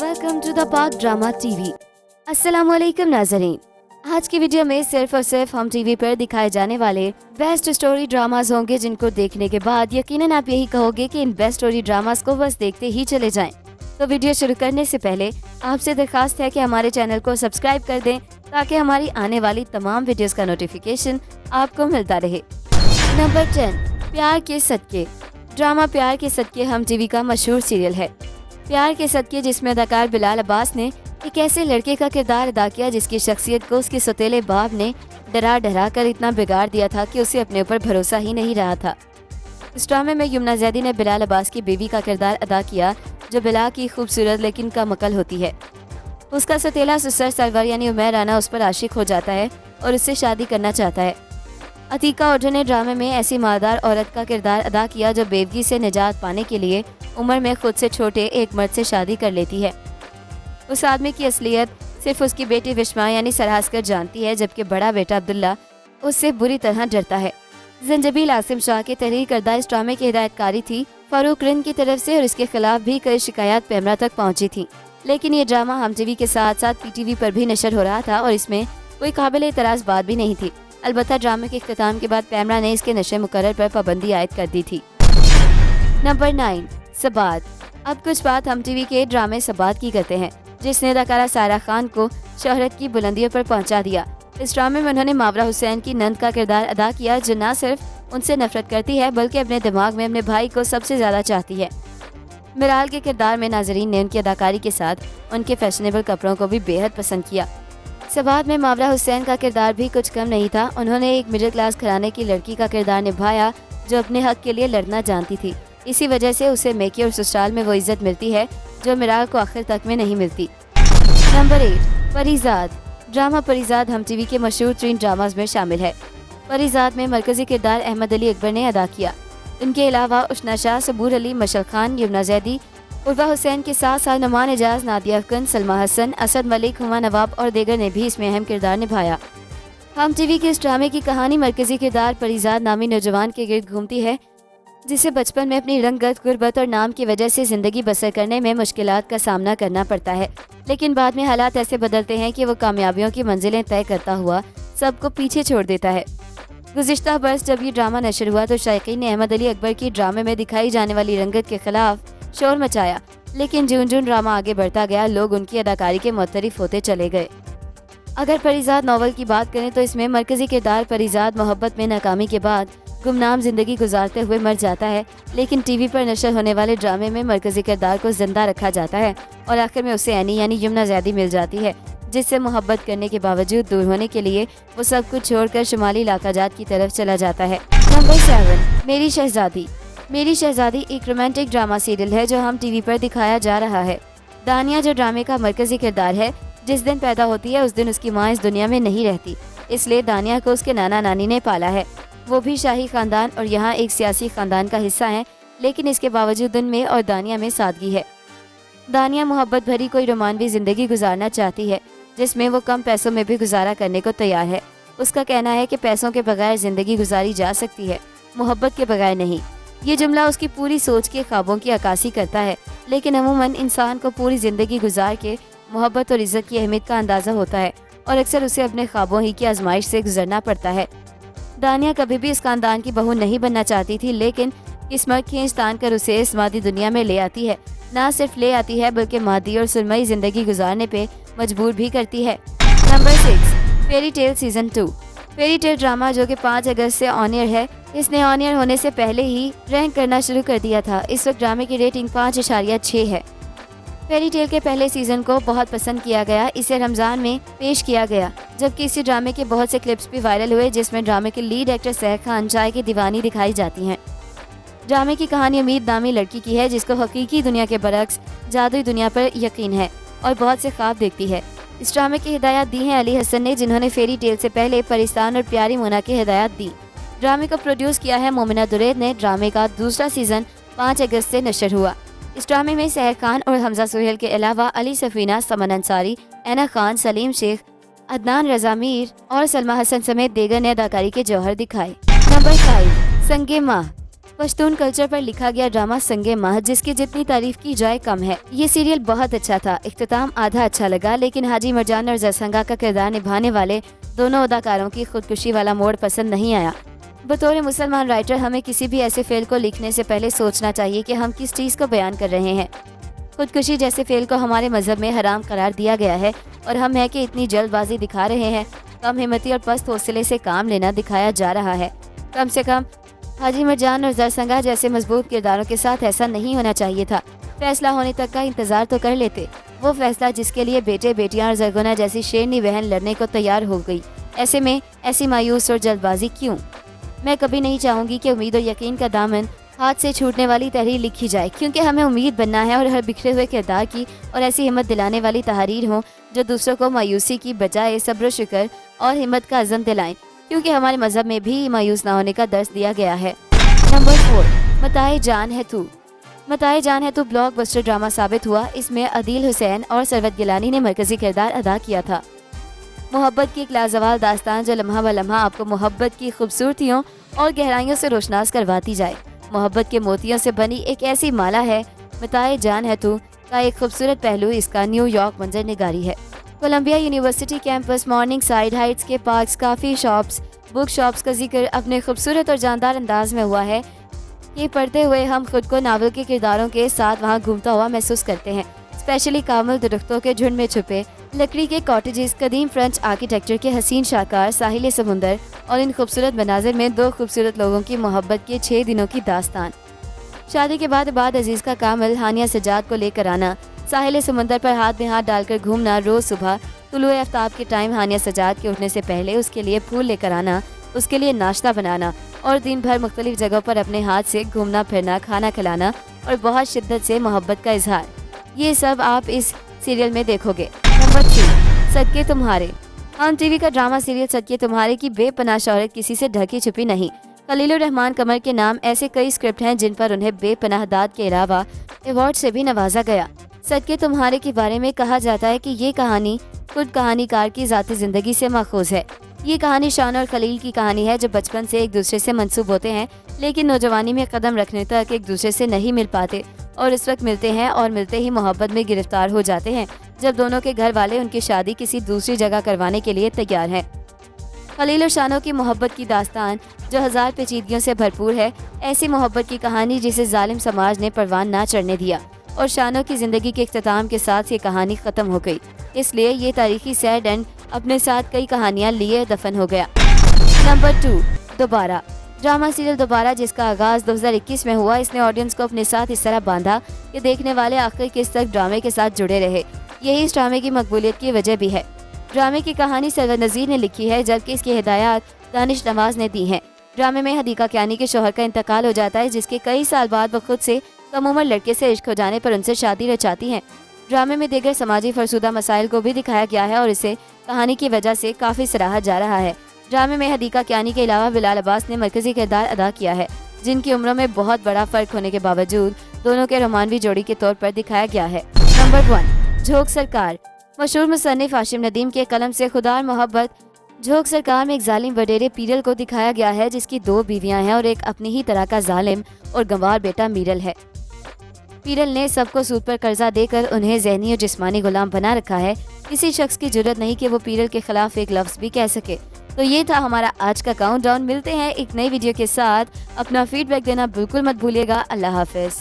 Welcome to the पाक drama TV. अस्सलाम वालेकुम नाज़रीन, आज की वीडियो में सिर्फ और सिर्फ हम टीवी पर दिखाए जाने वाले बेस्ट स्टोरी ड्रामास होंगे, जिनको देखने के बाद यकीनन आप यही कहोगे कि इन बेस्ट स्टोरी ड्रामास को बस देखते ही चले जाएं। तो वीडियो शुरू करने से पहले आपसे दरखास्त है कि हमारे चैनल को सब्सक्राइब कर दें ताकि हमारी आने वाली तमाम वीडियोस का नोटिफिकेशन आपको मिलता रहे। नंबर 10, प्यार के सदके। ड्रामा प्यार के सदके हम टीवी का मशहूर सीरियल है। प्यार के सदके जिसमें अदाकार बिलाल अब्बास ने एक ऐसे लड़के का किरदार अदा किया जिसकी शख्सियत को उसके सौतेले बाप ने डरा डरा कर इतना बिगाड़ दिया था कि उसे अपने ऊपर भरोसा ही नहीं रहा था। इस ड्रामे में यमुना जैदी ने बिलाल अब्बास की बीवी का किरदार अदा किया, जो बिला की खूबसूरत लेकिन कमअकल होती है। उसका सौतेला ससुर सरवर यानी उमैर राना उस पर आशिक हो जाता है और उससे शादी करना चाहता है। अतीका ओझा ने ड्रामे में ऐसी मालदार औरत का किरदार अदा किया जो बेवगी से निजात पाने के लिए उम्र में खुद से छोटे एक मर्द से शादी कर लेती है। उस आदमी की असलियत सिर्फ उसकी बेटी विश्मा यानी सरहस्कर जानती है, जबकि बड़ा बेटा अब्दुल्ला उससे बुरी तरह डरता है। जंजबील आसिम शाह की तहरीर करदा इस ड्रामे की हिदायतकारी थी फारूक रिंद की तरफ से और इसके खिलाफ भी कई शिकायत पैमरा तक पहुंची थी। लेकिन ये ड्रामा हम टीवी के साथ साथ पीटीवी पर भी नशर हो रहा था और इसमें कोई काबिल एतराज़ बात भी नहीं थी। अलबत्ता ड्रामे के इख्तिताम के बाद पैमरा ने इसके नशे मुकर्रर पर पाबंदी आयद कर दी थी। नंबर 9, सबात। अब कुछ बात हम टीवी के ड्रामे सबात की करते हैं, जिसने अदाकारा सारा खान को शोहरत की बुलंदियों पर पहुंचा दिया। इस ड्रामे में उन्होंने मावरा हुसैन की नंद का किरदार अदा किया, जो न सिर्फ उनसे नफरत करती है बल्कि अपने दिमाग में अपने भाई को सबसे ज़्यादा चाहती है। मिराल के किरदार में नाजरीन ने उनकी अदाकारी के साथ उनके फैशनेबल कपड़ों को भी बेहद पसंद किया। सबात में मावरा हुसैन का किरदार भी कुछ कम नहीं था। उन्होंने एक मिडिल क्लास घराने की लड़की का किरदार निभाया जो अपने हक के लिए लड़ना जानती थी। इसी वजह से उसे मेके और ससुराल में वो इज्जत मिलती है जो मिराल को आखिर तक में नहीं मिलती। नंबर 8, परीजाद। ड्रामा परीजाद हम टीवी के मशहूर 3 ड्रामाज में शामिल है। परीजाद में मरकजी किरदार अहमद अली अकबर ने अदा किया। इनके अलावा उशना शाह, सबूर अली, मशल खान, यमुना जैदी, उर्वा हुसैन के साथ साथ नुमान एजाज, नादिया अफगन, सलमा हसन, असद मलिक, हुमा नवाब और दीगर ने भी इसमें अहम किरदार निभाया। हम टीवी के इस ड्रामे की कहानी मरकजी किरदार परीजाद नामी नौजवान के गिर्द घूमती है, जिसे बचपन में अपनी रंगत, गुर्बत और नाम की वजह से ज़िंदगी बसर करने में मुश्किलात का सामना करना पड़ता है। लेकिन बाद में हालात ऐसे बदलते हैं कि वो कामयाबियों की मंजिलें तय करता हुआ सबको पीछे छोड़ देता है। गुज़िश्ता बरस जब ये ड्रामा नशर हुआ तो शायकीन ने अहमद अली अकबर की ड्रामे में दिखाई जाने वाली रंगत के खिलाफ शोर मचाया, लेकिन ज्यों ज्यों ड्रामा आगे बढ़ता गया लोग उनकी अदाकारी के मुतरिफ होते चले गए। अगर परीजाद नावल की बात करें तो इसमें मरकजी किरदार परीजाद मोहब्बत में नाकामी के बाद गुमनाम जिंदगी गुजारते हुए मर जाता है, लेकिन टीवी पर नशर होने वाले ड्रामे में मरकजी किरदार को जिंदा रखा जाता है और आखिर में उसे एनी यानी यमुना जैदी मिल जाती है, जिससे मोहब्बत करने के बावजूद दूर होने के लिए वो सब कुछ छोड़कर शुमाली इलाका जात की तरफ चला जाता है। नंबर 7, मेरी शहजादी। मेरी शहजादी एक रोमांटिक ड्रामा सीरियल है जो हम टीवी पर दिखाया जा रहा है। दानिया जो ड्रामे का मरकजी किरदार है, जिस दिन पैदा होती है उस दिन उसकी माँ इस दुनिया में नहीं रहती, इसलिए दानिया को उसके नाना नानी ने पाला है। वो भी शाही खानदान और यहाँ एक सियासी खानदान का हिस्सा है, लेकिन इसके बावजूद उनमें और दानिया में सादगी है। दानिया मोहब्बत भरी कोई रोमानवी ज़िंदगी गुजारना चाहती है, जिसमें वो कम पैसों में भी गुजारा करने को तैयार है। उसका कहना है कि पैसों के बगैर ज़िंदगी गुजारी जा सकती है, मोहब्बत के बगैर नहीं। ये जुमला उसकी पूरी सोच के ख्वाबों की अक्कासी करता है, लेकिन अमूमन इंसान को पूरी ज़िंदगी गुजार के मोहब्बत और इज़्ज़त की अहमियत का अंदाज़ा होता है और अक्सर उसे अपने ख्वाबों ही की आजमाइश से गुजरना पड़ता है। दानिया कभी भी इस खानदान की बहू नहीं बनना चाहती थी, लेकिन किस्मत खींच तान कर उसे इस मादी दुनिया में ले आती है। ना सिर्फ ले आती है बल्कि मादी और सुरमई ज़िंदगी गुजारने पे मजबूर भी करती है। Number 6, fairy tale season 2। Fairy tale drama जो कि 5 अगस्त से ऑन एयर है, इसने ऑन एयर होने से पहले ही रैंक करना शुरू कर दिया था। इस वक्त ड्रामे की रेटिंग 5.6 है। फेरी टेल के पहले सीज़न को बहुत पसंद किया गया। इसे रमज़ान में पेश किया गया, जबकि इसी ड्रामे के बहुत से क्लिप्स भी वायरल हुए, जिसमें ड्रामे के लीड एक्टर सहर खान चाय की दीवानी दिखाई जाती हैं। ड्रामे की कहानी उम्मीद नामी लड़की की है जिसको हकीकी दुनिया के बरक्स जादुई दुनिया पर यकीन है और बहुत से ख्वाब देखती है। इस ड्रामे की हिदायत दी है अली हसन ने, जिन्होंने फेरी टेल से पहले परिस्तान और प्यारी मोना की हिदायत दी। ड्रामे को प्रोड्यूस किया है मोमिना दुरैद ने। ड्रामे का दूसरा सीज़न 5 अगस्त से नशर हुआ। इस ड्रामे में सहर खान और हमजा सुहेल के अलावा अली सफीना, समन अंसारी, ऐना खान, सलीम शेख, अदनान रजा मीर और सलमा हसन समेत दीगर ने अदाकारी के जौहर दिखाए। नंबर 5, संगे माह। पश्तून कल्चर पर लिखा गया ड्रामा संगे माह, जिसकी जितनी तारीफ की जाए कम है। ये सीरियल बहुत अच्छा था, इख्तिताम आधा अच्छा लगा, लेकिन हाजी मर्जान और जरसंगा का किरदार निभाने वाले दोनों अदाकारों की खुदकुशी वाला मोड़ पसंद नहीं आया। बतौर मुसलमान राइटर हमें किसी भी ऐसे फेल को लिखने से पहले सोचना चाहिए कि हम किस चीज़ को बयान कर रहे हैं। खुदकुशी जैसे फेल को हमारे मजहब में हराम करार दिया गया है और हम है कि इतनी जल्दबाजी दिखा रहे हैं। कम हिम्मती और पस्त हौसले से काम लेना दिखाया जा रहा है। कम से कम हाजी मर्जान और जरसंगा जैसे मजबूत किरदारों के साथ ऐसा नहीं होना चाहिए था। फैसला होने तक का इंतजार तो कर लेते, वो फैसला जिसके लिए बेटे बेटियां और जरगुना जैसी शेरनी बहन लड़ने को तैयार हो गई। ऐसे में ऐसी मायूस और जल्दबाजी क्यों? मैं कभी नहीं चाहूँगी कि उम्मीद और यकीन का दामन हाथ से छूटने वाली तहरीर लिखी जाए, क्योंकि हमें उम्मीद बनना है और हर बिखरे हुए किरदार की और ऐसी हिम्मत दिलाने वाली तहरीर हो जो दूसरों को मायूसी की बजाय सब्र शुक्र और हिम्मत का अज़म दिलाएं, क्योंकि हमारे मजहब में भी मायूस ना होने का दर्स दिया गया है। नंबर 4, मताए जान है तू। मताए जान है तू ब्लॉकबस्टर ड्रामा साबित हुआ। इसमें अदील हुसैन और सरवत गिलानी ने मरकजी किरदार अदा किया था। मोहब्बत की एक लाजवाब दास्तान जो लम्हा ब लम्हा आपको मोहब्बत की खूबसूरतियों और गहराइयों से रोशनास करवाती जाए। मोहब्बत के मोतियों से बनी एक ऐसी माला है। मताए जान है तू का एक खूबसूरत पहलू इसका न्यूयॉर्क मंजर निगारी है। Columbia University campus, Morningside Heights के parks, coffee shops, book shops का जिक्र अपने खूबसूरत और जानदार अंदाज में हुआ है कि पढ़ते हुए हम खुद को नावल के किरदारों के साथ वहाँ घूमता हुआ महसूस करते हैं। स्पेशली कामल दरख्तों के झुंड में छुपे लकड़ी के कॉटेजेस, कदीम फ्रेंच आर्किटेक्चर के हसीन शाकार साहिल समुंदर और इन खूबसूरत मनाजिर में दो खूबसूरत लोगों की मोहब्बत के 6 दिनों की दास्तान। शादी के बाद अजीज़ का कामल हानिया सजाद को लेकर आना, साहिल समुंदर पर हाथ में हाथ डालकर घूमना, रोज़ सुबह तुलुए आफ्ताब के टाइम हानिया सजाद के उठने से पहले उसके लिए फूल लेकर आना, उसके लिए नाश्ता बनाना और दिन भर मुख्तलिफ जगहों पर अपने हाथ से घूमना फिरना, खाना खिलाना और बहुत शिद्दत से मोहब्बत का इजहार, ये सब आप इस सीरियल में देखोगे। नंबर 3, सदके तुम्हारे। हम टीवी का ड्रामा सीरियल सदके तुम्हारे की बेपनाह शौहरत किसी से ढकी छुपी नहीं। खलीलुर रहमान कमर के नाम ऐसे कई स्क्रिप्ट हैं जिन पर उन्हें बेपनाह दाद के अलावा अवार्ड से भी नवाजा गया। सदके तुम्हारे के बारे में कहा जाता है कि ये कहानी खुद कहानीकार की ज़ाती ज़िंदगी से माखूज है। ये कहानी शान और खलील की कहानी है जो बचपन से एक दूसरे से मंसूब होते हैं, लेकिन नौजवानी में कदम रखने तक एक दूसरे से नहीं मिल पाते और इस वक्त मिलते हैं और मिलते ही मोहब्बत में गिरफ्तार हो जाते हैं जब दोनों के घर वाले उनकी शादी किसी दूसरी जगह करवाने के लिए तैयार हैं। खलील और शानो की मोहब्बत की दास्तान जो 1000 पेचीदगियों से भरपूर है, ऐसी मोहब्बत की कहानी जिसे जालिम समाज ने परवान ना चढ़ने दिया और शानो की ज़िंदगी के इख्तिताम के साथ ये कहानी ख़त्म हो गई। इसलिए ये तारीखी सैड एंड अपने साथ कई कहानियाँ लिए दफन हो गया। नंबर 2, दोबारा। ड्रामा सीरियल दोबारा, जिसका आगाज़ 2021 में हुआ, इसने ऑडियंस को अपने साथ इस तरह बांधा कि देखने वाले आखिर किस तक ड्रामे के साथ जुड़े रहे। यही इस ड्रामे की मकबूलियत की वजह भी है। ड्रामे की कहानी सरवर नज़ीर ने लिखी है, जबकि इसकी हिदायत दानिश नवाज ने दी हैं। ड्रामे में हदीका कियानी के शौहर का इंतकाल हो जाता है, जिसके कई साल बाद वो खुद से कम उम्र लड़के से इश्क हो जाने पर उनसे शादी रचाती हैं। ड्रामे में दीगर समाजी फरसुदा मसाइल को भी दिखाया गया है और इसे कहानी की वजह से काफ़ी सराहा जा रहा है। ड्रामे में हदीका कियानी के अलावा बिलाल अब्बास ने मरकजी किरदार अदा किया है, जिनकी उम्रों में बहुत बड़ा फ़र्क होने के बावजूद दोनों के रोमानवी जोड़ी के तौर पर दिखाया गया है। नंबर 1, झोंक सरकार। मशहूर मुसन्निफ हाशिम नदीम के कलम से खुदा और मोहब्बत झोंक सरकार में एक जालिम वडेरे पीरल को दिखाया गया है, जिसकी 2 बीवियां हैं और एक अपनी ही तरह का जालिम और गंवार बेटा मीरल है। पीरल ने सबको सूद पर कर्जा देकर उन्हें ज़हनी और जिस्मानी गुलाम बना रखा है। किसी शख्स की जरूरत नहीं कि वो पीरल के खिलाफ एक लफ्ज़ भी कह सके। तो ये था हमारा आज का काउंटडाउन। मिलते हैं एक नई वीडियो के साथ। अपना फीडबैक देना बिल्कुल मत भूलिएगा। अल्लाह हाफिज़।